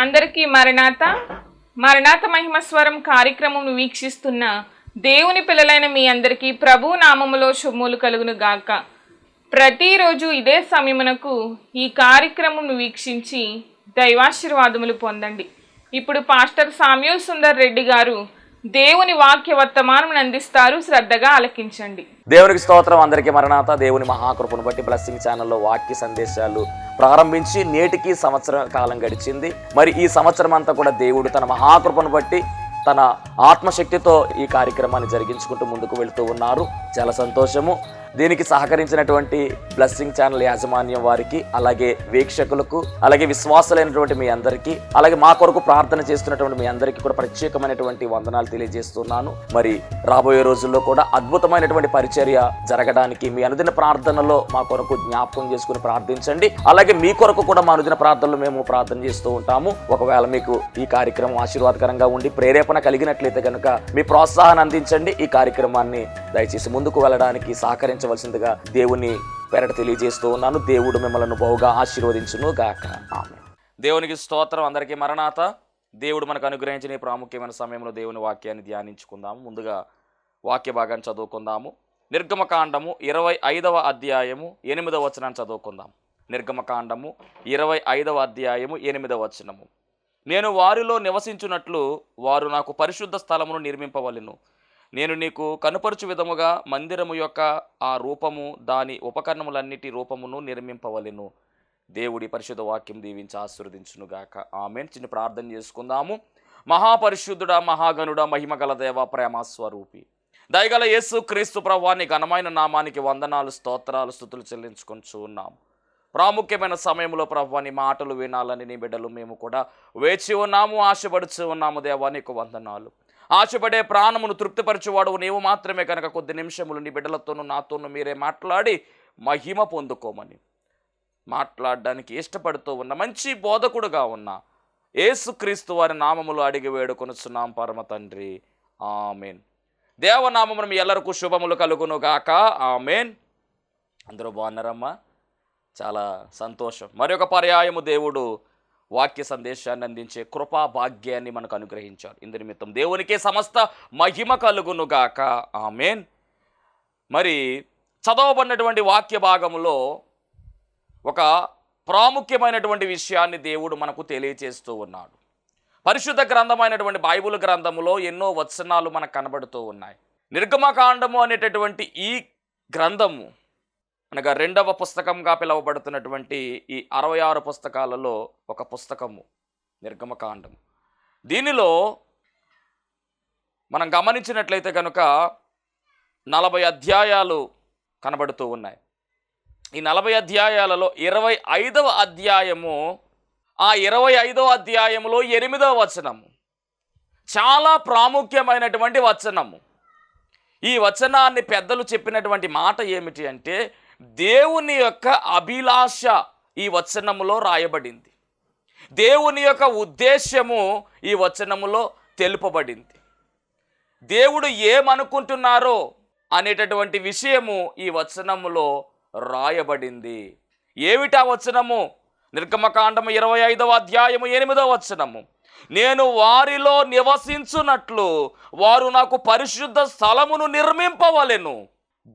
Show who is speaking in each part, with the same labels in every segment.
Speaker 1: అందరికీ మరణాత మరణాత మహిమస్వరం కార్యక్రమం వీక్షిస్తున్న దేవుని పిల్లలైన మీ అందరికీ ప్రభు నామములో శుభములు కలుగును గాక. ప్రతిరోజు ఇదే సమయమునకు ఈ కార్యక్రమం వీక్షించి దైవాశీర్వాదములు పొందండి. ఇప్పుడు పాస్టర్ సామ్యూల్ సుందర్ రెడ్డి గారు దేవుని వాక్య వర్తమానం అందిస్తారు. శ్రద్ధగా ఆలకించండి.
Speaker 2: దేవునికి స్తోత్రం. అందరికీ మరణాత. దేవుని మహాకృపను బట్టి బ్లెస్సింగ్ ఛానల్లో వాక్య సందేశాలు ప్రారంభించి నేటికి సంవత్సర కాలం గడిచింది. మరి ఈ సంవత్సరం అంతా కూడా దేవుడు తన మహాకృపను బట్టి తన ఆత్మశక్తితో ఈ కార్యక్రమాన్ని జరిగించుకుంటూ ముందుకు వెళుతూ ఉన్నారు. చాలా సంతోషము. దీనికి సహకరించినటువంటి బ్లెస్సింగ్ ఛానల్ యాజమాన్యం వారికి, అలాగే వీక్షకులకు, అలాగే విశ్వాసులైనటువంటి మీ అందరికీ, అలాగే మా కొరకు ప్రార్థన చేస్తున్నటువంటి మీ అందరికీ కూడా ప్రత్యేకమైనటువంటి వందనాలు తెలియజేస్తున్నాను. మరి రాబోయే రోజుల్లో కూడా అద్భుతమైనటువంటి పరిచర్య జరగడానికి మీ అనుదిన ప్రార్థనలో మా కొరకు జ్ఞాపకం చేసుకుని ప్రార్థించండి. అలాగే మీ కొరకు కూడా మా అనుదిన ప్రార్థనలో మేము ప్రార్థన చేస్తూ ఉంటాము. ఒకవేళ మీకు ఈ కార్యక్రమం ఆశీర్వాదకరంగా ఉండి ప్రేరేపణ కలిగినట్లయితే కనుక మీ ప్రోత్సాహాన్ని అందించండి. ఈ కార్యక్రమాన్ని దయచేసి ముందుకు వెళ్ళడానికి సహకరించవలసిందిగా దేవుని పేరట తెలియజేస్తూ ఉన్నాను. దేవుడు మిమ్మల్ని బహుగా ఆశీర్వదించును గాక. ఆమేన్. దేవునికి స్తోత్రం. అందరికీ మరణాత. దేవుడు మనకు అనుగ్రహించిన ఈ ప్రాముఖ్యమైన సమయంలో దేవుని వాక్యాన్ని ధ్యానించుకుందాము. ముందుగా వాక్య భాగాన్ని చదువుకుందాము. నిర్గమకాండము 25వ అధ్యాయము 8వ వచనాన్ని చదువుకుందాం. నిర్గమకాండము 25వ అధ్యాయము 8వ వచనము. నేను వారిలో నివసించున్నట్లు వారు నాకు పరిశుద్ధ స్థలమును నిర్మింపవలెను. నేను నీకు కనుపరుచు విధముగా మందిరము యొక్క ఆ రూపము, దాని ఉపకరణములన్నిటి రూపమును నిర్మింపవలెను. దేవుడి పరిశుద్ధ వాక్యం దీవించి ఆశీర్వదించునుగాక. ఆమేన్. చిన్న ప్రార్థన చేసుకుందాము. మహాపరిశుద్ధుడా, మహాగణుడా, మహిమగల దేవ, ప్రేమ స్వరూపి, దయగల యేసు క్రీస్తు ప్రభువాని ఘనమైన నామానికి వందనాలు, స్తోత్రాలు, స్తుతులు చెల్లించుకొంచు ఉన్నాము. ప్రాముఖ్యమైన సమయంలో ప్రభువాని మాటలు వినాలని నీ బిడ్డలు మేము కూడా వేచి ఉన్నాము, ఆశపడుచు ఉన్నాము. దేవా నీకు వందనాలు. ఆశపడే ప్రాణమును తృప్తిపరచువాడు నీవు మాత్రమే కనుక కొద్ది నిమిషములు నీ బిడ్డలతోనూ నాతోనూ మీరే మాట్లాడి మహిమ పొందుకోమని, మాట్లాడడానికి ఇష్టపడుతూ ఉన్న మంచి బోధకుడుగా ఉన్న యేసుక్రీస్తు వారి నామములు అడిగి వేడుకొనుచున్నాం పరమ తండ్రి. ఆమెన్. దేవనామమును మీ ఎల్లరికూ శుభములు కలుగును గాక. ఆమెన్. అందరూ బాగున్నారమ్మా? చాలా సంతోషం. మరొక పర్యాయము దేవుడు వాక్య సందేశాన్ని అందించే కృపా భాగ్యాన్ని మనకు అనుగ్రహించారు. ఇందు నిమిత్తం దేవునికే సమస్త మహిమ కలుగునుగాక. ఆమేన్. మరి చదవబడినటువంటి వాక్య భాగములో ఒక ప్రాముఖ్యమైనటువంటి విషయాన్ని దేవుడు మనకు తెలియచేస్తూ ఉన్నాడు. పరిశుద్ధ గ్రంథమైనటువంటి బైబిల్ గ్రంథములో ఎన్నో వచనాలు మనకు కనబడుతూ ఉన్నాయి. నిర్గమకాండము అనేటటువంటి ఈ గ్రంథము అనగా రెండవ పుస్తకంగా పిలువబడుతున్నటువంటి ఈ 66 పుస్తకాలలో ఒక పుస్తకము నిర్గమకాండం. దీనిలో మనం గమనించినట్లయితే కనుక 40 అధ్యాయాలు కనబడుతూ ఉన్నాయి. ఈ 40 అధ్యాయాలలో 25వ అధ్యాయము, ఆ 25వ అధ్యాయములో 8వ వచనము చాలా ప్రాముఖ్యమైనటువంటి వచనము. ఈ వచనాన్ని పెద్దలు చెప్పినటువంటి మాట ఏమిటి అంటే, దేవుని యొక్క అభిలాష ఈ వచనములో రాయబడింది. దేవుని యొక్క ఉద్దేశ్యము ఈ వచనములో తెలుపబడింది. దేవుడు ఏమనుకుంటున్నారో అనేటటువంటి విషయము ఈ వచనములో రాయబడింది. ఏమిటా వచనము? నిర్గమకాండము 25వ అధ్యాయము 8వ వచనము. నేను వారిలో నివసించున్నట్లు వారు నాకు పరిశుద్ధ స్థలమును నిర్మింపవలెను.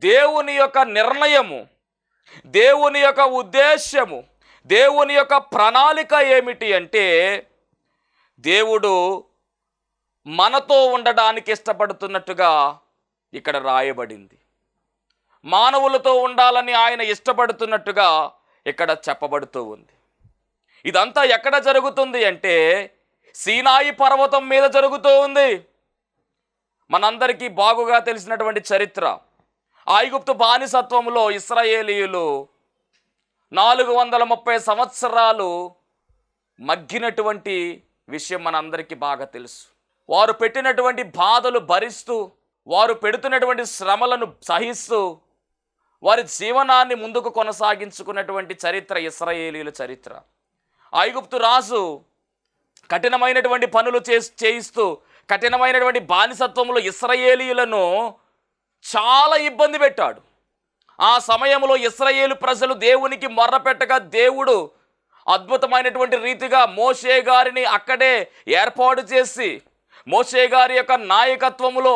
Speaker 2: దేవుని యొక్క నిర్ణయము, దేవుని యొక్క ఉద్దేశ్యము, దేవుని యొక్క ప్రణాళిక ఏమిటి అంటే, దేవుడు మనతో ఉండడానికి ఇష్టపడుతున్నట్టుగా ఇక్కడ రాయబడింది. మానవులతో ఉండాలని ఆయన ఇష్టపడుతున్నట్టుగా ఇక్కడ చెప్పబడుతూ ఉంది. ఇదంతా ఎక్కడ జరుగుతుంది అంటే సీనాయి పర్వతం మీద జరుగుతూ ఉంది. మనందరికీ బాగుగా తెలిసినటువంటి చరిత్ర. ఐగుప్తు బానిసత్వంలో ఇశ్రాయేలీయులు 430 సంవత్సరాలు మగ్గినటువంటి విషయం మనందరికీ బాగా తెలుసు. వారు పెట్టినటువంటి బాధలు భరిస్తూ, వారు పెడుతున్నటువంటి శ్రమలను సహిస్తూ వారి జీవనాన్ని ముందుకు కొనసాగించుకున్నటువంటి చరిత్ర ఇశ్రాయేలీయుల చరిత్ర. ఐగుప్తు రాజు కఠినమైనటువంటి పనులు చేయిస్తూ కఠినమైనటువంటి బానిసత్వంలో ఇశ్రాయేలీయులను చాలా ఇబ్బంది పెట్టాడు. ఆ సమయంలో ఇశ్రాయేలు ప్రజలు దేవునికి మొర్రపెట్టగా దేవుడు అద్భుతమైనటువంటి రీతిగా మోషే గారిని అక్కడే ఏర్పాటు చేసి మోషే గారి యొక్క నాయకత్వములో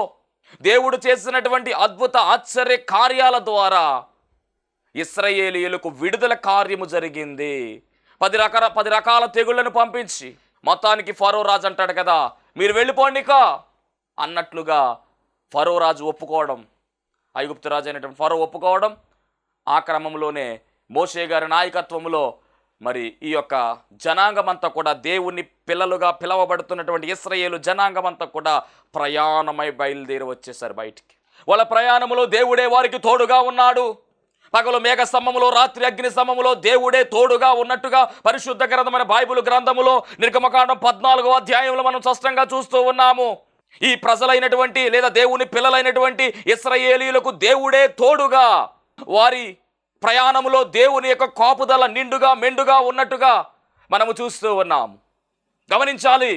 Speaker 2: దేవుడు చేసినటువంటి అద్భుత ఆశ్చర్య కార్యాల ద్వారా ఇశ్రాయేలీయులకు విడుదల కార్యము జరిగింది. 10 రకాల తెగుళ్లను పంపించి మొత్తానికి ఫరో రాజు అంటాడు కదా, మీరు వెళ్ళిపోండిక అన్నట్లుగా ఫరో రాజు ఒప్పుకోవడం, ఐగుప్తు రాజు అయినటువంటి ఫరో ఒప్పుకోవడం, ఆ క్రమంలోనే మోషే గారి నాయకత్వంలో మరి ఈ యొక్క జనాంగమంతా కూడా దేవుని పిల్లలుగా పిలవబడుతున్నటువంటి ఇశ్రాయేలు జనాంగమంతా కూడా ప్రయాణమై బయలుదేరి వచ్చేసారు బయటికి. వాళ్ళ ప్రయాణములో దేవుడే వారికి తోడుగా ఉన్నాడు. పగలు మేఘ స్తంభములో, రాత్రి అగ్ని స్తంభములో దేవుడే తోడుగా ఉన్నట్టుగా పరిశుద్ధ గ్రంథమైన బైబిల్ గ్రంథములో నిర్గమకాండం 14వ అధ్యాయంలో మనం స్పష్టంగా చూస్తూ ఉన్నాము. ఈ ప్రజలైనటువంటి లేదా దేవుని పిల్లలైనటువంటి ఇశ్రాయేలీయులకు దేవుడే తోడుగా, వారి ప్రయాణములో దేవుని యొక్క కాపుదల నిండుగా మెండుగా ఉన్నట్టుగా మనము చూస్తూ ఉన్నాము. గమనించాలి,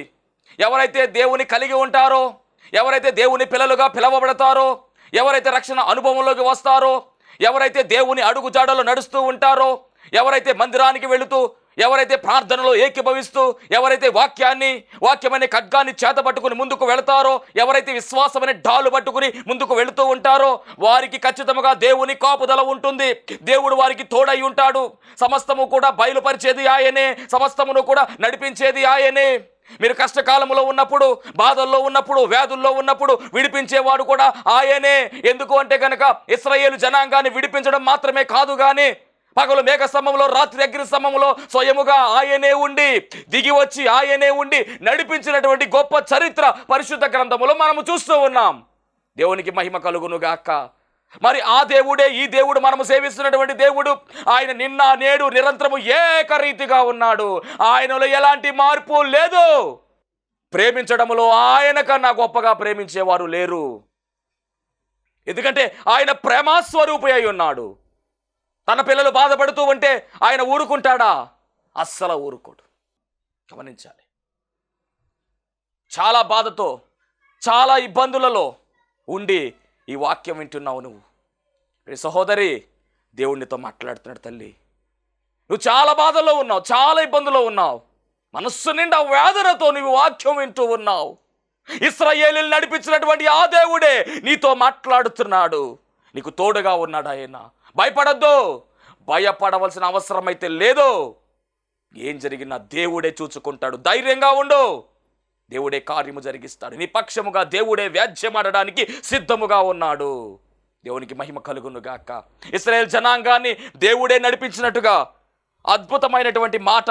Speaker 2: ఎవరైతే దేవుని కలిగి ఉంటారో, ఎవరైతే దేవుని పిల్లలుగా పిలవబడతారో, ఎవరైతే రక్షణ అనుభవంలోకి వస్తారో, ఎవరైతే దేవుని అడుగుజాడలో నడుస్తూ ఉంటారో, ఎవరైతే మందిరానికి వెళుతూ, ఎవరైతే ప్రార్థనలో ఏకీభవిస్తూ, ఎవరైతే వాక్యమనే ఖడ్గాన్ని చేతపట్టుకుని ముందుకు వెళతారో, ఎవరైతే విశ్వాసమనే డాలు పట్టుకుని ముందుకు వెళుతూ ఉంటారో వారికి ఖచ్చితంగా దేవుని కాపుదల ఉంటుంది. దేవుడు వారికి తోడై ఉంటాడు. సమస్తము కూడా బయలుపరిచేది ఆయనే, సమస్తమును కూడా నడిపించేది ఆయనే. మీరు కష్టకాలంలో ఉన్నప్పుడు, బాధల్లో ఉన్నప్పుడు, వ్యాధుల్లో ఉన్నప్పుడు విడిపించేవాడు కూడా ఆయనే. ఎందుకు అంటే కనుక ఇశ్రాయేలు జనాంగాన్ని విడిపించడం మాత్రమే కాదు, కానీ పగలు మేఘ స్తంభంలో, రాత్రి అగ్ని స్తంభంలో స్వయముగా ఆయనే ఉండి, దిగి వచ్చి ఆయనే ఉండి నడిపించినటువంటి గొప్ప చరిత్ర పరిశుద్ధ గ్రంథములో మనము చూస్తూ ఉన్నాం. దేవునికి మహిమ కలుగును గాక. మరి ఆ దేవుడే ఈ దేవుడు, మనము సేవిస్తున్నటువంటి దేవుడు, ఆయన నిన్న నేడు నిరంతరము ఏకరీతిగా ఉన్నాడు. ఆయనలో ఎలాంటి మార్పు లేదు. ప్రేమించడంలో ఆయన కన్నా గొప్పగా ప్రేమించేవారు లేరు. ఎందుకంటే ఆయన ప్రేమస్వరూపి అయి ఉన్నాడు. తన పిల్లలు బాధపడుతూ ఉంటే ఆయన ఊరుకుంటాడా? అస్సలు ఊరుకోడు. గమనించాలి, చాలా బాధతో, చాలా ఇబ్బందులలో ఉండి ఈ వాక్యం వింటున్నావు నువ్వు. సహోదరి, దేవునితో మాట్లాడుతున్నాడు. తల్లి, నువ్వు చాలా బాధల్లో ఉన్నావు, చాలా ఇబ్బందుల్లో ఉన్నావు, మనస్సు నిండా వేదనతో నువ్వు వాక్యం వింటూ ఉన్నావు. ఇశ్రాయేలును నడిపించినటువంటి ఆ దేవుడే నీతో మాట్లాడుతున్నాడు. నీకు తోడుగా ఉన్నాడు ఆయన. భయపడద్దు, భయపడవలసిన అవసరం అయితే లేదు. ఏం జరిగినా దేవుడే చూసుకుంటాడు. ధైర్యంగా ఉండు, దేవుడే కార్యము జరిగిస్తాడు. నీ పక్షముగా దేవుడే వ్యాజ్యమాడడానికి సిద్ధముగా ఉన్నాడు. దేవునికి మహిమ కలుగును గాక. ఇశ్రాయేలు జనాంగాన్ని దేవుడే నడిపించినట్టుగా అద్భుతమైనటువంటి మాట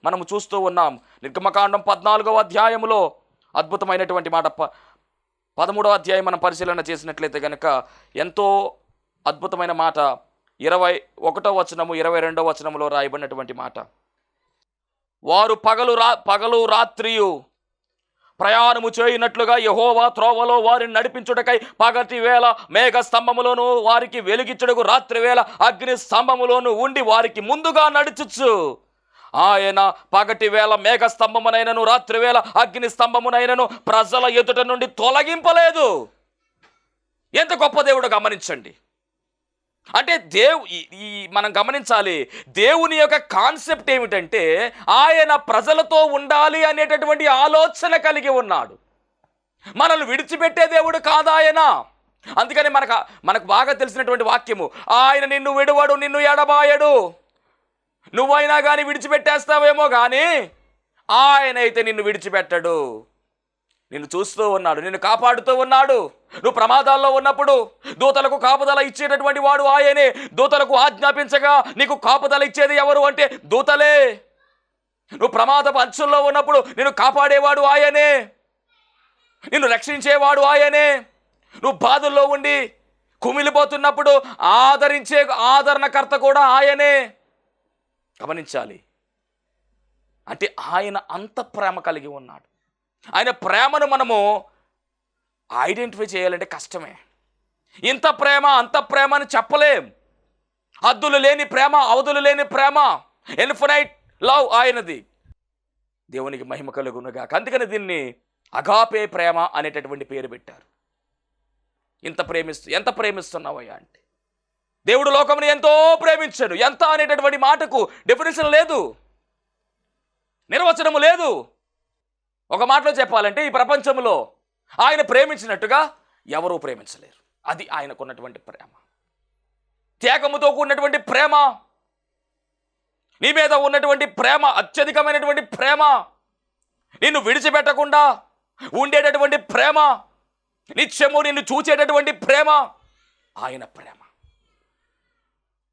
Speaker 2: మనము చూస్తూ ఉన్నాం. నిర్గమకాండం 14వ అధ్యాయములో అద్భుతమైనటువంటి మాట. 13వ అధ్యాయం మనం పరిశీలన చేసినట్లయితే కనుక ఎంతో అద్భుతమైన మాట. 21వ వచనము 22వ వచనములో రాయబడినటువంటి మాట. వారు పగలు రాత్రియు ప్రయాణము చేయునట్లుగా యెహోవా త్రోవలో వారిని నడిపించుటకై పగటి వేళ మేఘ స్తంభములోను, వారికి వెలిగించుటకు రాత్రి వేళ అగ్ని స్తంభములోను ఉండి వారికి ముందుగా నడుచుచు, ఆయన పగటి వేళ మేఘ స్తంభమునైనను రాత్రి వేళ అగ్ని స్తంభమునైనను ప్రజల ఎదుట నుండి తొలగింపలేదు. ఎంత గొప్ప దేవుడు గమనించండి. అంటే మనం గమనించాలి, దేవుని యొక్క కాన్సెప్ట్ ఏమిటంటే ఆయన ప్రజలతో ఉండాలి అనేటటువంటి ఆలోచన కలిగి ఉన్నాడు. మనల్ని విడిచిపెట్టే దేవుడు కాదు ఆయన. అందుకని మనకు బాగా తెలిసినటువంటి వాక్యము, ఆయన నిన్ను విడువడు, నిన్ను ఎడబాయడు. నువ్వైనా కానీ విడిచిపెట్టేస్తావేమో కానీ ఆయన అయితే నిన్ను విడిచిపెట్టడు. నిన్ను చూస్తూ ఉన్నాడు, నిన్ను కాపాడుతూ ఉన్నాడు. నువ్వు ప్రమాదాల్లో ఉన్నప్పుడు దూతలకు కాపుదల ఇచ్చేటటువంటి వాడు ఆయనే. దూతలకు ఆజ్ఞాపించగా నీకు కాపుదల ఇచ్చేది ఎవరు అంటే దూతలే. నువ్వు ప్రమాదపు అంచుల్లో ఉన్నప్పుడు నిన్ను కాపాడేవాడు ఆయనే, నిన్ను రక్షించేవాడు ఆయనే. నువ్వు బాధల్లో ఉండి కుమిలిపోతున్నప్పుడు ఆదరించే ఆదరణకర్త కూడా ఆయనే. గమనించాలి, అంటే ఆయన అంత ప్రేమ కలిగి ఉన్నాడు. ఆయన ప్రేమను మనము ఐడెంటిఫై చేయాలంటే కష్టమే. ఇంత ప్రేమ అంత ప్రేమ అని చెప్పలేం. హద్దులు లేని ప్రేమ, అవధులు లేని ప్రేమ, ఇన్ఫినైట్ లవ్ ఆయనది. దేవునికి మహిమ కలుగునుగా. అందుకని దీన్ని అగాపే ప్రేమ అనేటటువంటి పేరు పెట్టారు. ఎంత ప్రేమిస్తున్నావయ్యా అంటే, దేవుడు లోకముని ఎంతో ప్రేమించాడు. ఎంత అనేటటువంటి మాటకు డెఫినేషన్ లేదు. నిర్వచనము లేదు. ఒక మాటలో చెప్పాలంటే ఈ ప్రపంచంలో ఆయన ప్రేమించినట్టుగా ఎవరూ ప్రేమించలేరు. అది ఆయనకున్నటువంటి ప్రేమ, త్యాగముతో కూడినటువంటి ప్రేమ, నీ మీద ఉన్నటువంటి ప్రేమ, అత్యధికమైనటువంటి ప్రేమ, నిన్ను విడిచిపెట్టకుండా ఉండేటటువంటి ప్రేమ, నిత్యము నిన్ను చూచేటటువంటి ప్రేమ, ఆయన ప్రేమ.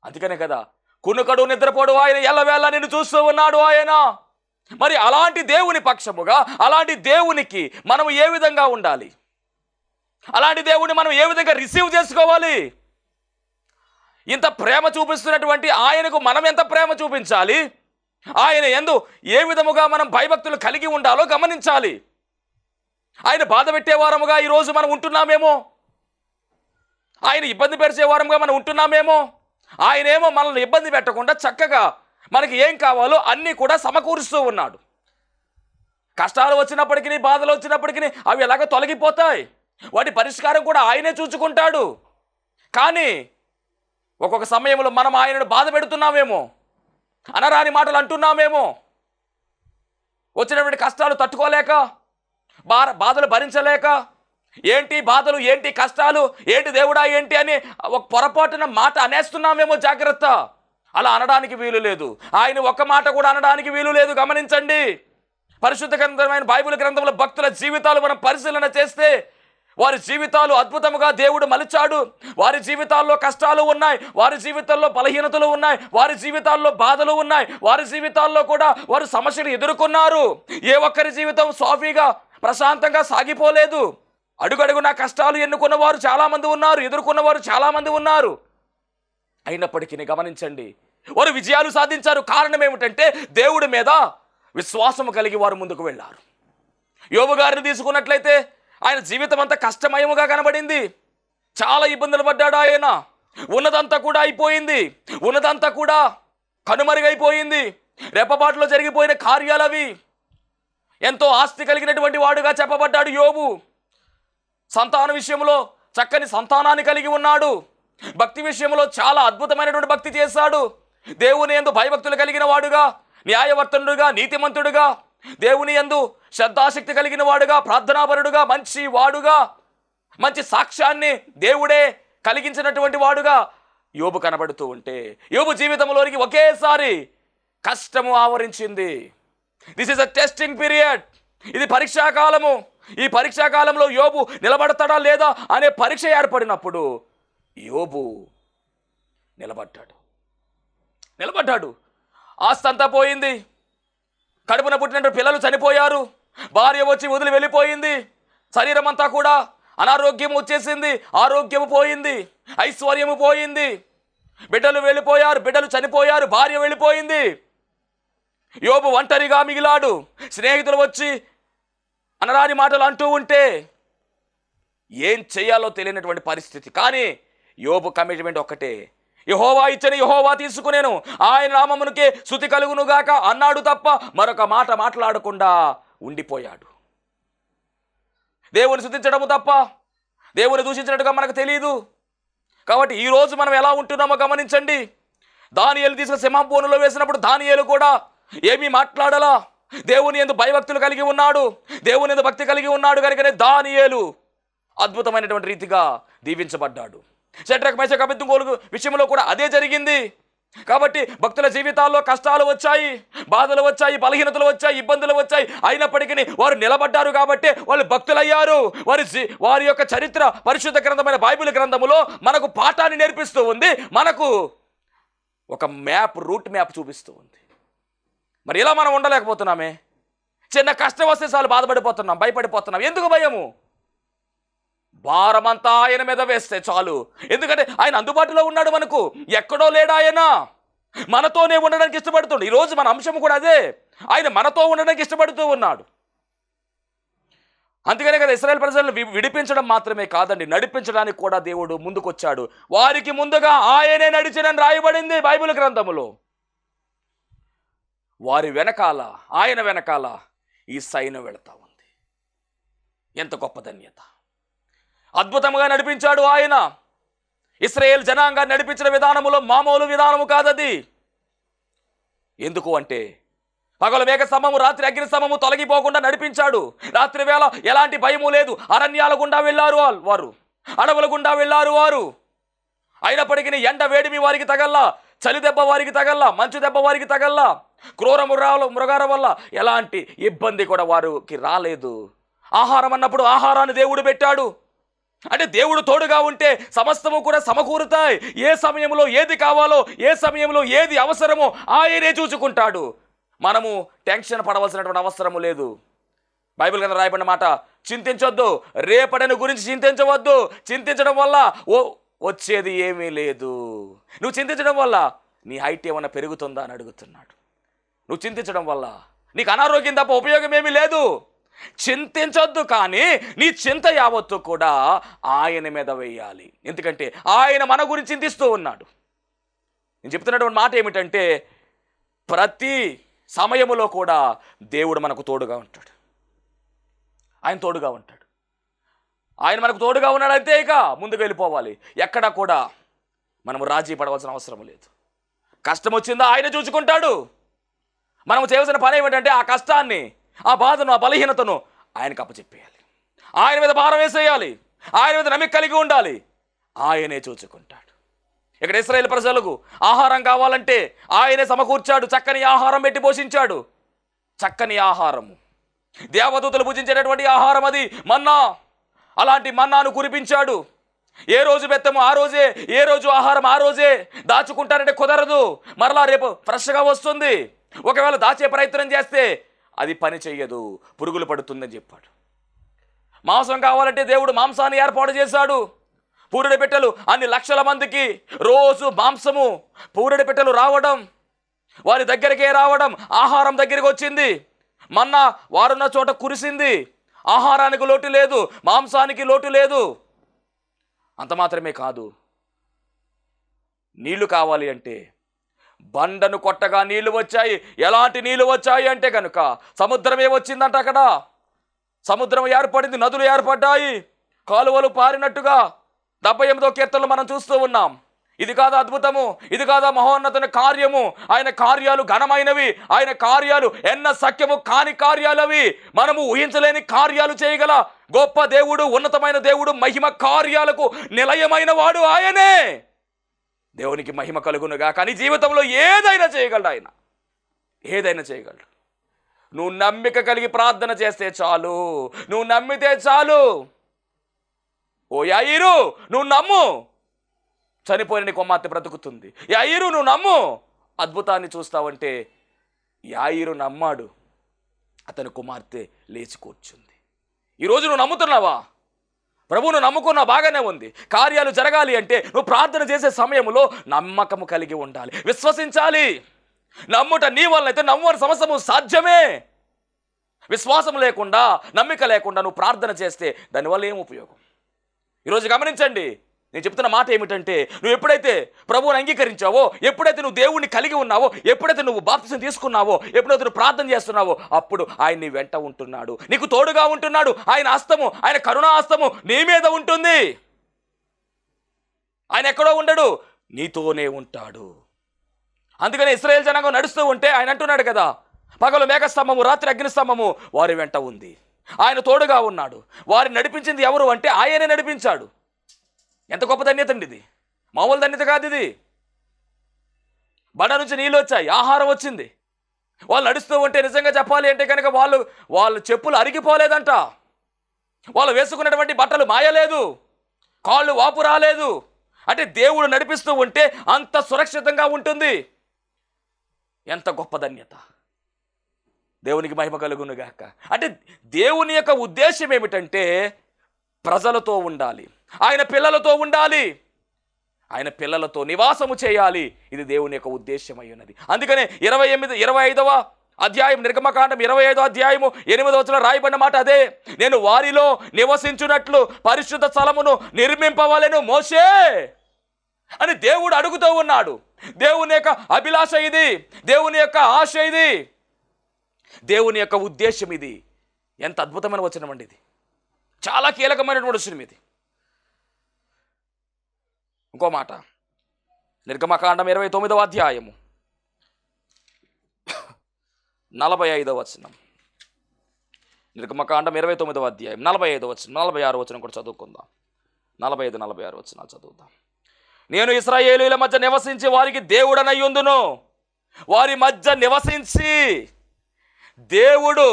Speaker 2: అందుకనే కదా కునుకడు నిద్రపోడు ఆయన ఎల్లవేళ నిన్ను చూస్తూ ఉన్నాడు ఆయన. మరి అలాంటి దేవుని పక్షముగా, అలాంటి దేవునికి మనం ఏ విధంగా ఉండాలి? అలాంటి దేవుని మనం ఏ విధంగా రిసీవ్ చేసుకోవాలి? ఇంత ప్రేమ చూపిస్తున్నటువంటి ఆయనకు మనం ఎంత ప్రేమ చూపించాలి? ఆయన యందు ఏ విధముగా మనం భయభక్తులు కలిగి ఉండాలో గమనించాలి. ఆయన బాధ పెట్టేవారముగా ఈరోజు మనం ఉంటున్నామేమో, ఆయన ఇబ్బంది పరిచేవారముగా మనం ఉంటున్నామేమో. ఆయనేమో మనల్ని ఇబ్బంది పెట్టకుండా చక్కగా మనకి ఏం కావాలో అన్నీ కూడా సమకూరుస్తూ ఉన్నాడు. కష్టాలు వచ్చినప్పటికీ, బాధలు వచ్చినప్పటికీ అవి ఎలాగో తొలగిపోతాయి. వాటి పరిష్కారం కూడా ఆయనే చూసుకుంటాడు. కానీ ఒక్కొక్క సమయంలో మనం ఆయనను బాధ పెడుతున్నామేమో, అనరాని మాటలు అంటున్నామేమో, వచ్చినటువంటి కష్టాలు తట్టుకోలేక, బాధలు భరించలేక, ఏంటి బాధలు, ఏంటి కష్టాలు, ఏంటి దేవుడా ఏంటి అని ఒక పొరపాటున మాట అనేస్తున్నామేమో. జాగ్రత్త, అలా అనడానికి వీలు లేదు. ఆయన ఒక్క మాట కూడా అనడానికి వీలు లేదు. గమనించండి, పరిశుద్ధ గ్రంథమైన బైబిల్ గ్రంథంలో భక్తుల జీవితాలు మనం పరిశీలన చేస్తే వారి జీవితాలు అద్భుతముగా దేవుడు మలిచాడు. వారి జీవితాల్లో కష్టాలు ఉన్నాయి, వారి జీవితాల్లో బలహీనతలు ఉన్నాయి, వారి జీవితాల్లో బాధలు ఉన్నాయి, వారి జీవితాల్లో కూడా వారు సమస్యలు ఎదుర్కొన్నారు. ఏ ఒక్కరి జీవితం సాఫీగా ప్రశాంతంగా సాగిపోలేదు. అడుగడుగునా కష్టాలు ఎన్నుకున్న వారు చాలామంది ఉన్నారు, ఎదుర్కొన్న వారు చాలామంది ఉన్నారు. అయినప్పటికీ గమనించండి, వారు విజయాలు సాధించారు. కారణం ఏమిటంటే దేవుడి మీద విశ్వాసము కలిగి వారు ముందుకు వెళ్ళారు. యోబు గారిని తీసుకున్నట్లయితే ఆయన జీవితం అంతా కష్టమయముగా కనబడింది. చాలా ఇబ్బందులు పడ్డాడు ఆయన. ఉన్నదంతా కూడా అయిపోయింది, ఉన్నదంతా కూడా కనుమరుగైపోయింది. రెప్పపాటులో జరిగిపోయిన కార్యాలు అవి. ఎంతో ఆస్తి కలిగినటువంటి వాడుగా చెప్పబడ్డాడు యోబు. సంతాన విషయంలో చక్కని సంతానాన్ని కలిగి ఉన్నాడు. భక్తి విషయంలో చాలా అద్భుతమైనటువంటి భక్తి చేశాడు. దేవుని యందు భయభక్తులు కలిగిన వాడుగా, న్యాయవర్తనుడుగా, నీతిమంతుడుగా, దేవుని యందు శ్రద్ధాశక్తి కలిగిన వాడుగా, ప్రార్థనాపరుడుగా, మంచి వాడుగా, మంచి సాక్ష్యాన్ని దేవుడే కలిగించినటువంటి వాడుగా యోబు కనబడుతూ ఉంటే, యోబు జీవితంలోనికి ఒకేసారి కష్టము ఆవరించింది. This is a testing period. ఇది పరీక్షాకాలము. ఈ పరీక్షాకాలంలో యోబు నిలబడతాడా లేదా అనే పరీక్ష ఏర్పడినప్పుడు యోబు నిలబడ్డాడు. ఆస్తి అంతా పోయింది, కడుపున పుట్టిన పిల్లలు చనిపోయారు, భార్య వచ్చి వదిలి వెళ్ళిపోయింది, శరీరం అంతా కూడా అనారోగ్యం వచ్చేసింది, ఆరోగ్యము పోయింది, ఐశ్వర్యము పోయింది, బిడ్డలు వెళ్ళిపోయారు, బిడ్డలు చనిపోయారు, భార్య వెళ్ళిపోయింది. యోబు ఒంటరిగా మిగిలాడు. స్నేహితులు వచ్చి అనరాని మాటలు అంటూ ఉంటే ఏం చేయాలో తెలియనటువంటి పరిస్థితి. కానీ యోబు కమిట్మెంట్ ఒక్కటే, యెహోవా ఇచ్చని యెహోవా తీసుకునేను, ఆయన నామమునకే స్తుతి కలుగునుగాక అన్నాడు తప్ప మరొక మాట మాట్లాడకుండా ఉండిపోయాడు. దేవుని స్తుతించడము తప్ప దేవుని దూషించినట్టుగా మనకు తెలియదు. కాబట్టి ఈరోజు మనం ఎలా ఉంటున్నామో గమనించండి. దానియేలు తీసుకుని సింహబోనులో వేసినప్పుడు దానియేలు కూడా ఏమీ మాట్లాడాలా? దేవుని యందు భయభక్తులు కలిగి ఉన్నాడు, దేవుని యందు భక్తి కలిగి ఉన్నాడు కనుకనే దానియేలు అద్భుతమైనటువంటి రీతిగా దీవించబడ్డాడు. షడ్రక్ మేషక్ అబేద్నెగోల విషయంలో కూడా అదే జరిగింది. కాబట్టి భక్తుల జీవితాల్లో కష్టాలు వచ్చాయి, బాధలు వచ్చాయి, బలహీనతలు వచ్చాయి, ఇబ్బందులు వచ్చాయి. అయినప్పటికీ వారు నిలబడ్డారు కాబట్టి వాళ్ళు భక్తులయ్యారు. వారి యొక్క చరిత్ర పరిశుద్ధ గ్రంథమైన బైబిల్ గ్రంథములో మనకు పాఠాన్ని నేర్పిస్తూ ఉంది, మనకు ఒక రూట్ మ్యాప్ చూపిస్తూ ఉంది. మరి ఇలా మనం ఉండలేకపోతున్నామే. చిన్న కష్టం వస్తే చాలు బాధపడిపోతున్నాం, భయపడిపోతున్నాం. ఎందుకు భయము? భారమంతా ఆయన మీద వేస్తే చాలు. ఎందుకంటే ఆయన అందుబాటులో ఉన్నాడు, మనకు ఎక్కడో లేడు. ఆయన మనతోనే ఉండడానికి ఇష్టపడుతుండు. ఈరోజు మన అంశం కూడా అదే, ఆయన మనతో ఉండడానికి ఇష్టపడుతూ ఉన్నాడు. అందుకనే కదా ఇశ్రాయేల్ ప్రజలను విడిపించడం మాత్రమే కాదండి, నడిపించడానికి కూడా దేవుడు ముందుకొచ్చాడు. వారికి ముందుగా ఆయనే నడిచినని రాయబడింది బైబిల్ గ్రంథములో. వారి వెనకాల, ఆయన వెనకాల ఈ సైన్యం వెళతా ఉంది. ఎంత గొప్ప ధన్యత! అద్భుతంగా నడిపించాడు ఆయన. ఇశ్రాయేల్ జనాంగాన్ని నడిపించిన విధానములో మామూలు విధానము కాదది. ఎందుకు అంటే పగలు మేఘ స్తంభము, రాత్రి అగ్ని స్తంభము తొలగిపోకుండా నడిపించాడు. రాత్రి వేళ ఎలాంటి భయము లేదు. అరణ్యాల గుండా వెళ్ళారు వారు, అడవుల గుండా వెళ్ళారు వారు. అయినప్పటికీ ఎండ వేడిమి వారికి తగల్లా, చలి దెబ్బ వారికి తగల్లా, మంచు దెబ్బ వారికి తగల్లా, క్రూర మృగాల వల్ల ఎలాంటి ఇబ్బంది కూడా వారికి రాలేదు. ఆహారం అన్నప్పుడు ఆహారాన్ని దేవుడు పెట్టాడు. అంటే దేవుడు తోడుగా ఉంటే సమస్తము కూడా సమకూరుతాయి. ఏ సమయంలో ఏది కావాలో, ఏ సమయంలో ఏది అవసరమో ఆయనే చూసుకుంటాడు. మనము టెన్షన్ పడవలసినటువంటి అవసరము లేదు. బైబిల్ కింద రాయబడిన మాట, చింతించొద్దు, రేపటిని గురించి చింతించవద్దు. చింతించడం వల్ల వచ్చేది ఏమీ లేదు. నువ్వు చింతించడం వల్ల నీ హైట్ ఏమన్నా పెరుగుతుందా అని అడుగుతున్నాడు. నువ్వు చింతించడం వల్ల నీకు అనారోగ్యం తప్ప ఉపయోగం ఏమీ లేదు. చింతించొద్దు, కానీ నీ చింత యావత్తు కూడా ఆయన మీద వేయాలి. ఎందుకంటే ఆయన మన గురించి చింతిస్తూ ఉన్నాడు. నేను చెప్తున్నటువంటి మాట ఏమిటంటే, ప్రతి సమయములో కూడా దేవుడు మనకు తోడుగా ఉంటాడు. ఆయన తోడుగా ఉంటాడు. ఆయన మనకు తోడుగా ఉన్నాడంటే ఇక ముందుకు వెళ్ళిపోవాలి. ఎక్కడా కూడా మనము రాజీ పడవలసిన అవసరం లేదు. కష్టం వచ్చిందా ఆయన చూసుకుంటాడు. మనం చేయవలసిన పని ఏమిటంటే ఆ కష్టాన్ని, ఆ బాధను, ఆ బలహీనతను ఆయనకు అప్పచెప్పేయాలి. ఆయన మీద భారం వేసేయాలి. ఆయన మీద నమ్మిక కలిగి ఉండాలి. ఆయనే చూసుకుంటాడు. ఇక్కడ ఇశ్రాయేలు ప్రజలకు ఆహారం కావాలంటే ఆయనే సమకూర్చాడు. చక్కని ఆహారం పెట్టి పోషించాడు. చక్కని ఆహారము, దేవదూతలు భుజించేటటువంటి ఆహారం, అది మన్నా. అలాంటి మన్నాను కురిపించాడు. ఏ రోజు బెత్తము ఆ రోజే, ఏ రోజు ఆహారం ఆ రోజే. దాచుకుంటారంటే కుదరదు. మరలా రేపు ఫ్రెష్గా వస్తుంది. ఒకవేళ దాచే ప్రయత్నం చేస్తే అది పని చెయ్యదు, పురుగులు పడుతుందని చెప్పాడు. మాంసం కావాలంటే దేవుడు మాంసాన్ని ఏర్పాటు చేశాడు. పూరెడి పెట్టెలు అన్ని లక్షల మందికి రోజు మాంసము, పూరెడి పెట్టెలు రావడం, వారి దగ్గరికే రావడం, ఆహారం దగ్గరికి వచ్చింది. మన్నా వారున్న చోట కురిసింది. ఆహారానికి లోటు లేదు, మాంసానికి లోటు లేదు. అంత మాత్రమే కాదు, నీళ్లు కావాలి అంటే బండను కొట్టగా నీళ్లు వచ్చాయి. ఎలాంటి నీళ్లు వచ్చాయి అంటే కనుక సముద్రమే వచ్చిందంట. అక్కడ సముద్రం ఏర్పడింది, నదులు ఏర్పడ్డాయి, కాలువలు పారినట్టుగా 78వ కీర్తనలు మనం చూస్తూ ఉన్నాం. ఇది కాదా అద్భుతము? ఇది కాదా మహోన్నతుని కార్యము? ఆయన కార్యాలు ఘనమైనవి. ఆయన కార్యాలు ఎన్న సఖ్యము కాని కార్యాలవి. మనము ఊహించలేని కార్యాలు చేయగల గొప్ప దేవుడు, ఉన్నతమైన దేవుడు, మహిమ కార్యాలకు నిలయమైన వాడు ఆయనే. దేవునికి మహిమ కలుగునుగా. కానీ జీవితంలో ఏదైనా చేయగలడు ఆయన, ఏదైనా చేయగలడు. నువ్వు నమ్మిక కలిగి ప్రార్థన చేస్తే చాలు, నువ్వు నమ్మితే చాలు. ఓ యాయిరు, నువ్వు నమ్ము, చనిపోయిన నీ కుమార్తె బ్రతుకుతుంది. యాయిరు, నువ్వు నమ్ము, అద్భుతాన్ని చూస్తావంటే యాయిరు నమ్మాడు, అతని కుమార్తె లేచి కూర్చుంది. ఈరోజు నువ్వు నమ్ముతున్నావా? ప్రభువును నమ్ముకున్నా, బాగానే ఉంది. కార్యాలు జరగాలి అంటే నువ్వు ప్రార్థన చేసే సమయంలో నమ్మకము కలిగి ఉండాలి, విశ్వసించాలి. నమ్ముట నీ వల్ల అయితే నమ్మని సమస్తము సాధ్యమే. విశ్వాసం లేకుండా, నమ్మిక లేకుండా నువ్వు ప్రార్థన చేస్తే దానివల్ల ఏం ఉపయోగం? ఈరోజు గమనించండి, నేను చెప్తున్న మాట ఏమిటంటే, నువ్వు ఎప్పుడైతే ప్రభువుని అంగీకరించావో, ఎప్పుడైతే నువ్వు దేవుణ్ణి కలిగి ఉన్నావో, ఎప్పుడైతే నువ్వు బాప్తిసం తీసుకున్నావో, ఎప్పుడైతే నువ్వు ప్రార్థన చేస్తున్నావో, అప్పుడు ఆయన నీ వెంట ఉంటున్నాడు, నీకు తోడుగా ఉంటున్నాడు. ఆయన హస్తము, ఆయన కరుణా హస్తము నీ మీద ఉంటుంది. ఆయన ఎక్కడో ఉండడు, నీతోనే ఉంటాడు. అందుకని ఇశ్రాయేల్ జనాంగం నడుస్తూ ఉంటే ఆయన అంటున్నాడు కదా, పగలు మేఘస్తంభము, రాత్రి అగ్నిస్తంభము వారి వెంట ఉంది. ఆయన తోడుగా ఉన్నాడు. వారిని నడిపించింది ఎవరు అంటే ఆయనే నడిపించాడు. ఎంత గొప్ప ధన్యత అండి ఇది! మామూలు ధన్యత కాదు ఇది. బండ నుంచి నీళ్ళు వచ్చాయి, ఆహారం వచ్చింది. వాళ్ళు నడుస్తూ ఉంటే నిజంగా చెప్పాలి అంటే కనుక వాళ్ళ చెప్పులు అరిగిపోలేదంట. వాళ్ళు వేసుకున్నటువంటి బట్టలు మాయలేదు, కాళ్ళు వాపు రాలేదు. అంటే దేవుడు నడిపిస్తూ ఉంటే అంత సురక్షితంగా ఉంటుంది. ఎంత గొప్ప ధన్యత! దేవునికి మహిమ కలుగునుగాక. అంటే దేవుని యొక్క ఉద్దేశం ఏమిటంటే ప్రజలతో ఉండాలి, ఆయన పిల్లలతో ఉండాలి, ఆయన పిల్లలతో నివాసము చేయాలి. ఇది దేవుని యొక్క ఉద్దేశం అయి ఉన్నది. అందుకనే 25వ అధ్యాయం, నిర్గమకాండం 25వ అధ్యాయము 8వ వచనంలో రాయబడిన మాట అదే. నేను వారిలో నివసించున్నట్లు పరిశుద్ధ స్థలమును నిర్మింపవలెను మోషే అని దేవుడు అడుగుతూ ఉన్నాడు. దేవుని యొక్క అభిలాష ఇది, దేవుని యొక్క ఆశ ఇది, దేవుని యొక్క ఉద్దేశం ఇది. ఎంత అద్భుతమైన వచనం అండి ఇది! చాలా కీలకమైనటువంటి వచనం ఇది. ఇంకో మాట, నిర్గమకాండం 29వ అధ్యాయము 45వ వచనం. నిర్గమకాండం 29వ అధ్యాయం 45వ వచనం, 46వ వచనం కూడా చదువుకుందాం. 45, 46 వచనాలు చదువుదాం. నేను ఇశ్రాయేలీయుల మధ్య నివసించి వారికి దేవుడనయ్యుందును. వారి మధ్య నివసించి దేవుడు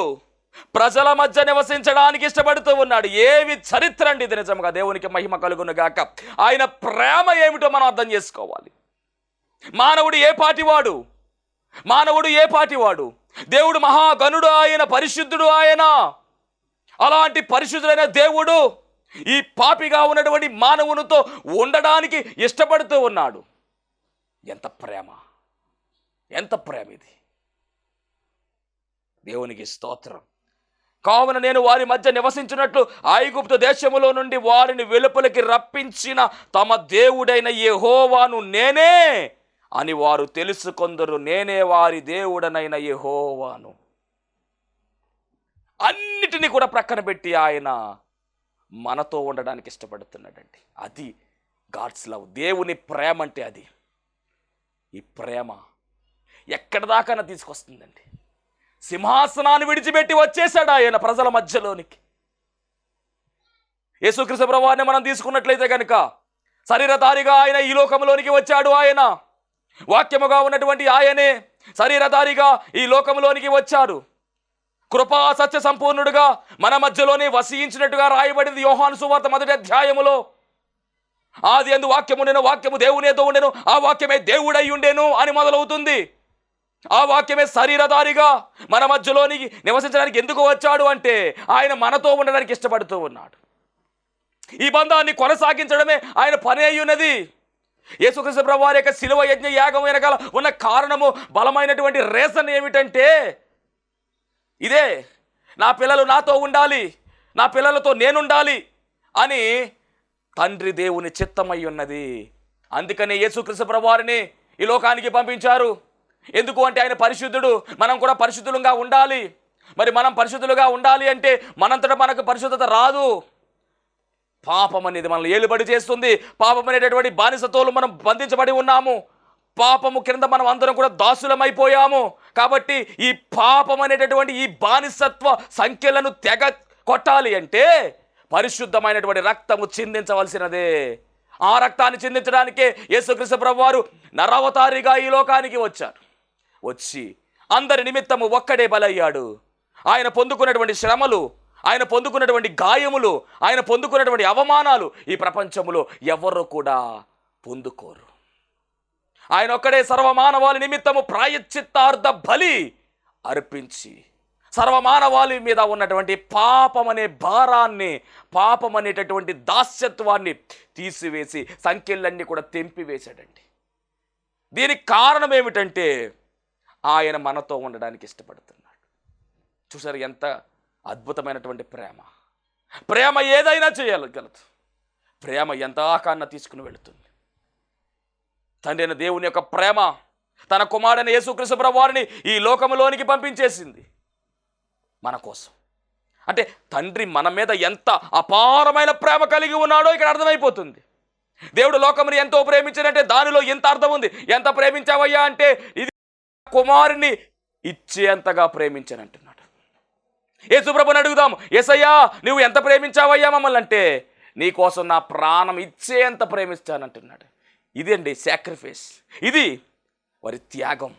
Speaker 2: ప్రజల మధ్య నివసించడానికి ఇష్టపడుతూ ఉన్నాడు. ఏమి చరిత్ర అండి ఇది! నిజంగా దేవునికి మహిమ కలుగును గాక. ఆయన ప్రేమ ఏమిటో మనం అర్థం చేసుకోవాలి. మానవుడు ఏ పాటివాడు? దేవుడు మహాగణుడు, ఆయన పరిశుద్ధుడు. ఆయన అలాంటి పరిశుద్ధుడైన దేవుడు ఈ పాపిగా ఉన్నటువంటి మానవునితో ఉండడానికి ఇష్టపడుతూ ఉన్నాడు. ఎంత ప్రేమ ఇది! దేవునికి స్తోత్రం. కావున నేను వారి మధ్య నివసించినట్లు ఐగుప్తు దేశములో నుండి వారిని వెలుపలికి రప్పించిన తమ దేవుడైన యెహోవాను నేనే అని వారు తెలుసుకొందరు. నేనే వారి దేవుడనైన యెహోవాను. అన్నిటినీ కూడా ప్రక్కన పెట్టి ఆయన మనతో ఉండడానికి ఇష్టపడుతున్నాడండి. అది గాడ్స్ లవ్. దేవుని ప్రేమ అంటే అది. ఈ ప్రేమ ఎక్కడి దాకా తీసుకొస్తుందండి. సింహాసనాన్ని విడిచిపెట్టి వచ్చేసాడు ఆయన ప్రజల మధ్యలోనికి. యేసుక్రీస్తు ప్రభువాన్ని మనం తీసుకున్నట్లయితే కనుక శరీరధారిగా ఆయన ఈ లోకంలోనికి వచ్చాడు. ఆయన వాక్యముగా ఉన్నటువంటి ఆయనే శరీరధారిగా ఈ లోకంలోనికి వచ్చాడు. కృపా సత్య సంపూర్ణుడుగా మన మధ్యలోనే వసించినట్టుగా రాయబడింది యోహాను సువార్త 1వ అధ్యాయములో. ఆది యందు వాక్యము ఉండెను, వాక్యము దేవునితో ఉండెను, ఆ వాక్యమే దేవుడై ఉండెను అని మొదలవుతుంది. ఆ వాక్యమే శరీరధారిగా మన మధ్యలోనికి నివసించడానికి ఎందుకు వచ్చాడు అంటే ఆయన మనతో ఉండడానికి ఇష్టపడుతూ ఉన్నాడు. ఈ బంధాన్ని కొనసాగించడమే ఆయన పని అయి ఉన్నది. యేసుక్రీస్తు ప్రభువారి యొక్క శిలువ యజ్ఞ యాగం వెనకాల ఉన్న కారణము, బలమైనటువంటి రీజన్ ఏమిటంటే ఇదే. నా పిల్లలు నాతో ఉండాలి, నా పిల్లలతో నేనుండాలి అని తండ్రి దేవుని చిత్తమై ఉన్నది. అందుకని యేసుక్రీస్తు ప్రభువారిని ఈ లోకానికి పంపించారు. ఎందుకు అంటే ఆయన పరిశుద్ధుడు, మనం కూడా పరిశుద్ధులుగా ఉండాలి. మరి మనం పరిశుద్ధులుగా ఉండాలి అంటే మనంతటా మనకు పరిశుద్ధత రాదు. పాపం అనేది మనల్ని ఏలుబడి చేస్తుంది. పాపం అనేటటువంటి బానిసతోలు మనం బంధించబడి ఉన్నాము. పాపము కింద మనం అందరం కూడా దాసులమైపోయాము. కాబట్టి ఈ పాపం అనేటటువంటి ఈ బానిసత్వ సంఖ్యలను తెగ కొట్టాలి అంటే పరిశుద్ధమైనటువంటి రక్తము చిందించవలసినదే. ఆ రక్తాన్ని చిందించడానికే యేసుక్రీస్తు ప్రభువారు నరవతారిగా ఈ లోకానికి వచ్చారు. వచ్చి అందరి నిమిత్తము ఒక్కడే బలయ్యాడు. ఆయన పొందుకున్నటువంటి శ్రమలు, ఆయన పొందుకున్నటువంటి గాయములు, ఆయన పొందుకున్నటువంటి అవమానాలు ఈ ప్రపంచంలో ఎవరు కూడా పొందుకోరు. ఆయన ఒక్కడే సర్వమానవాళి నిమిత్తము ప్రాయశ్చిత్తార్థ బలి అర్పించి సర్వమానవాళి మీద ఉన్నటువంటి పాపం అనే భారాన్ని, పాపం అనేటటువంటి దాస్యత్వాన్ని తీసివేసి సంఖ్యలన్నీ కూడా తెంపివేశాడండి. దీనికి కారణం ఏమిటంటే ఆయన మనతో ఉండడానికి ఇష్టపడుతున్నాడు. చూసారు ఎంత అద్భుతమైనటువంటి ప్రేమ! ప్రేమ ఏదైనా చేయగలదు. ప్రేమ ఎంత ఆకారణ తీసుకుని వెళుతుంది. తండ్రి అయిన దేవుని యొక్క ప్రేమ తన కుమారుడైన యేసుక్రీస్తు ప్రభువారిని ఈ లోకములోనికి పంపించేసింది మన కోసం. అంటే తండ్రి మన మీద ఎంత అపారమైన ప్రేమ కలిగి ఉన్నాడో ఇక్కడ అర్థమైపోతుంది. దేవుడు లోకముని ఎంతో ప్రేమించాడంటే దానిలో ఎంత అర్థం ఉంది. ఎంత ప్రేమించావయ్యా అంటే ఇది కుమారుని ఇచ్చేంతగా ప్రేమించానంటున్నాడు. యేసుప్రభుని అడుగుదాం, యేసయ్యా నువ్వు ఎంత ప్రేమించావయ్యా మమ్మల్ని అంటే నీ కోసం నా ప్రాణం ఇచ్చేంత ప్రేమిస్తానంటున్నాడు. ఇదండి సాక్రిఫైస్, ఇది వారి త్యాగం.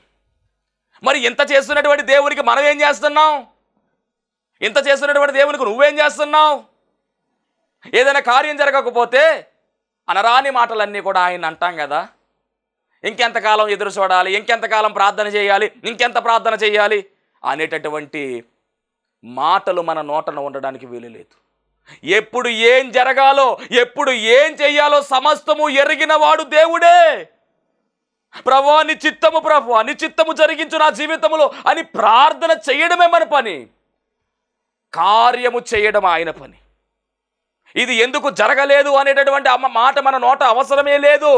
Speaker 2: మరి ఇంత చేస్తున్నటువంటి దేవునికి మనం ఏం చేస్తున్నాం? ఇంత చేస్తున్నటువంటి దేవునికి నువ్వేం చేస్తున్నావు? ఏదైనా కార్యం జరగకపోతే అనరాని మాటలన్నీ కూడా ఆయన అంటాం కదా, ఇంకెంతకాలం ఎదురు చూడాలి, ఇంకెంతకాలం ప్రార్థన చేయాలి, ఇంకెంత ప్రార్థన చేయాలి అనేటటువంటి మాటలు మన నోటన ఉండడానికి వీలు లేదు. ఎప్పుడు ఏం జరగాలో, ఎప్పుడు ఏం చెయ్యాలో సమస్తము ఎరిగిన వాడు దేవుడే. ప్రభువా నీ చిత్తము, ప్రభువా నీ చిత్తము జరిగించు నా జీవితంలో అని ప్రార్థన చేయడమే మన పని. కార్యము చేయడం ఆయన పని. ఇది ఎందుకు జరగలేదు అనేటటువంటి మాట మన నోట అవసరమే లేదు.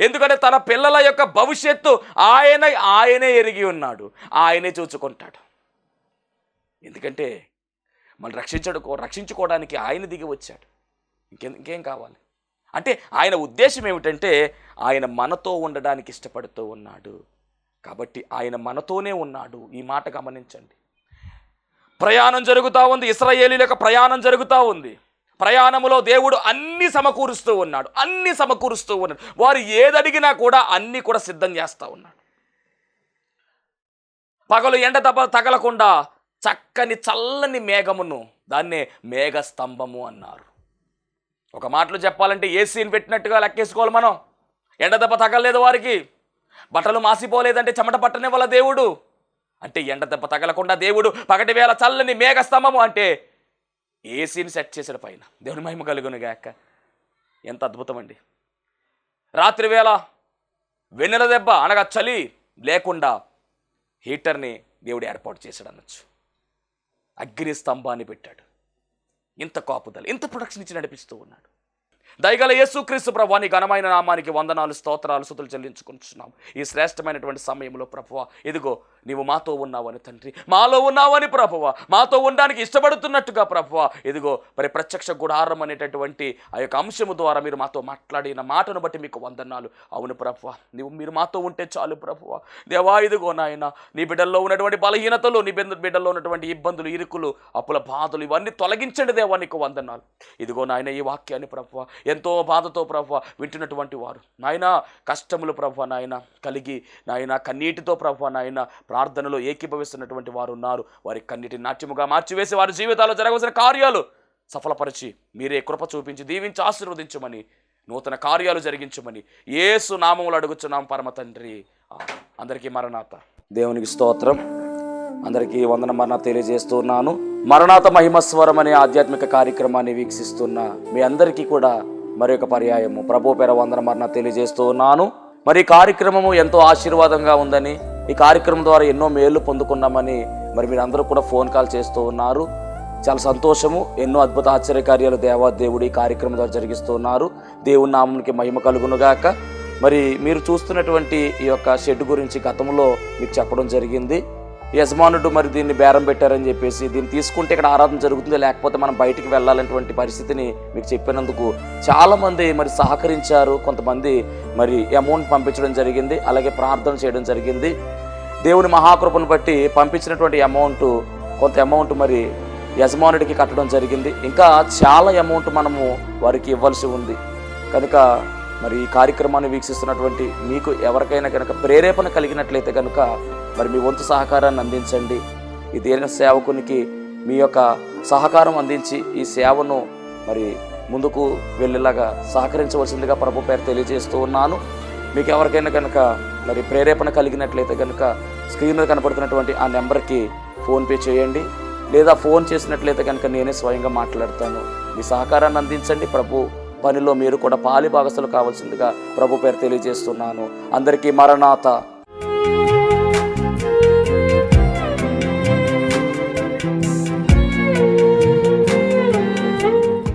Speaker 2: ఎందుకంటే తన పిల్లల యొక్క భవిష్యత్తు ఆయనే ఎరిగి ఉన్నాడు, ఆయనే చూసుకుంటాడు. ఎందుకంటే మనం రక్షించుకోవడానికి ఆయన దిగి వచ్చాడు. ఇంకేం కావాలి? అంటే ఆయన ఉద్దేశం ఏమిటంటే ఆయన మనతో ఉండడానికి ఇష్టపడుతూ ఉన్నాడు. కాబట్టి ఆయన మనతోనే ఉన్నాడు. ఈ మాట గమనించండి. ప్రయాణం జరుగుతూ ఉంది, ఇశ్రాయేలీయుల యొక్క ప్రయాణం జరుగుతూ ఉంది. ప్రయాణములో దేవుడు అన్ని సమకూరుస్తూ ఉన్నాడు. వారు ఏదడిగినా కూడా అన్నీ కూడా సిద్ధం చేస్తూ ఉన్నాడు. పగలు ఎండ తగలకుండా చక్కని చల్లని మేఘమును, దాన్నే మేఘ స్తంభము అన్నారు. ఒక మాటలో చెప్పాలంటే ఏసీని పెట్టినట్టుగా లెక్కేసుకోవాలి మనం. ఎండ దెబ్బ తగలలేదు వారికి, బట్టలు మాసిపోలేదంటే చెమట పట్టనే వాళ్ళ దేవుడు. అంటే ఎండ దెబ్బ తగలకుండా దేవుడు పగటి వేళ చల్లని మేఘ స్తంభము అంటే ఏసీని సెట్ చేశాడు పైన. దేవుని మహిమ కలుగును గాక. ఎంత అద్భుతం అండి. రాత్రి వేళ వెన్నెల దెబ్బ అనగా చలి లేకుండా హీటర్ని దేవుడు ఏర్పాటు చేశాడు అనొచ్చు. అగ్ని స్తంభాన్ని పెట్టాడు. ఇంత కాపుదల, ఇంత ప్రొడక్షన్ ఇచ్చి నడిపిస్తూ ఉన్నాడు. దయగల యేసుక్రీస్తు ప్రభువా, నీ ఘనమైన నామానికి వందనాలు, స్తోత్రాలు, స్తుతులు చెల్లించుకుంటున్నాం. ఈ శ్రేష్టమైనటువంటి సమయంలో ప్రభువా, ఇదిగో నీవు మాతో ఉన్నావని తండ్రి, మాలో ఉన్నావని ప్రభువా, మాతో ఉండడానికి ఇష్టపడుతున్నట్టుగా ప్రభువా, ఇదిగో మరి ప్రత్యక్ష గుడారం అనేటటువంటి ఆ యొక్క అంశము ద్వారా మీరు మాతో మాట్లాడిన మాటను బట్టి మీకు వందనాలు. అవును ప్రభువా, మీరు మాతో ఉంటే చాలు ప్రభువా. దేవా, ఇదిగో నాయన, నీ బిడ్డల్లో ఉన్నటువంటి బలహీనతలు, నీ బిడ్డల్లో ఉన్నటువంటి ఇబ్బందులు, ఇరుకులు, అప్పుల బాధలు ఇవన్నీ తొలగించండి దేవా, నీకు వందనాలు. ఇదిగో నాయన, ఈ వాక్యాన్ని ప్రభువా ఎంతో బాధతో ప్రభువా వింటున్నటువంటి వారు నాయన, కష్టములు ప్రభువా నాయన కలిగి నాయన, కన్నీటితో ప్రభువా నాయన ప్రార్థనలో ఏకీభవిస్తున్నటువంటి వారు ఉన్నారు. వారి కన్నీటిని నాట్యముగా మార్చివేసి వారి జీవితాల్లో జరగవలసిన కార్యాలు సఫలపరిచి మీరే కృప చూపించి దీవించి ఆశీర్వదించమని, నూతన కార్యాలు జరిగించమని యేసు నామములో అడుగుచున్నాం పరమ తండ్రి. అందరికీ మరణాత. దేవునికి స్తోత్రం. అందరికీ వందన మరణాత తెలియజేస్తున్నాను. మరణాత మహిమస్వరం అనే ఆధ్యాత్మిక కార్యక్రమాన్ని వీక్షిస్తున్న మీ అందరికీ కూడా మరొక పర్యాయము ప్రభు పేర వందన మరణాత తెలియజేస్తూ ఉన్నాను. మరి ఈ కార్యక్రమము ఎంతో ఆశీర్వాదంగా ఉందని, ఈ కార్యక్రమం ద్వారా ఎన్నో మేలు పొందుకున్నామని మరి మీరందరూ కూడా ఫోన్ కాల్ చేస్తూ ఉన్నారు. చాలా సంతోషము. ఎన్నో అద్భుత ఆశ్చర్యకార్యాలు దేవుడు ఈ కార్యక్రమం ద్వారా జరిగిస్తూ ఉన్నారు. దేవుని నామమునికి మహిమ కలుగునుగాక. మరి మీరు చూస్తున్నటువంటి ఈ యొక్క షెడ్ గురించి గతంలో మీకు చెప్పడం జరిగింది. యజమానుడు మరి దీన్ని బేరం పెట్టారని చెప్పేసి, దీన్ని తీసుకుంటే ఇక్కడ ఆరాధన జరుగుతుంది, లేకపోతే మనం బయటికి వెళ్ళాలనేటువంటి పరిస్థితిని మీకు చెప్పినందుకు చాలామంది మరి సహకరించారు. కొంతమంది మరి అమౌంట్ పంపించడం జరిగింది, అలాగే ప్రార్థన చేయడం జరిగింది. దేవుని మహాకృపను బట్టి పంపించినటువంటి కొంత అమౌంట్ మరి యజమానుడికి కట్టడం జరిగింది. ఇంకా చాలా అమౌంట్ మనము వారికి ఇవ్వాల్సి ఉంది. కనుక మరి ఈ కార్యక్రమాన్ని వీక్షిస్తున్నటువంటి మీకు ఎవరికైనా కనుక ప్రేరేపణ కలిగినట్లయితే కనుక మరి మీ వంతు సహకారాన్ని అందించండి. ఈ దేని సేవకునికి మీ యొక్క సహకారం అందించి ఈ సేవను మరి ముందుకు వెళ్ళేలాగా సహకరించవలసిందిగా ప్రభు పేరు తెలియజేస్తూ ఉన్నాను. మీకు ఎవరికైనా కనుక మరి ప్రేరేపణ కలిగినట్లయితే కనుక స్క్రీన్ మీద కనపడుతున్నటువంటి ఆ నెంబర్కి ఫోన్పే చేయండి, లేదా ఫోన్ చేసినట్లయితే కనుక నేనే స్వయంగా మాట్లాడతాను. మీ సహకారాన్ని అందించండి. ప్రభు పనిలో మీరు కూడా పాలి భాగస్తులు కావాల్సిందిగా ప్రభు పేరు తెలియజేస్తున్నాను. అందరికీ మరణాత.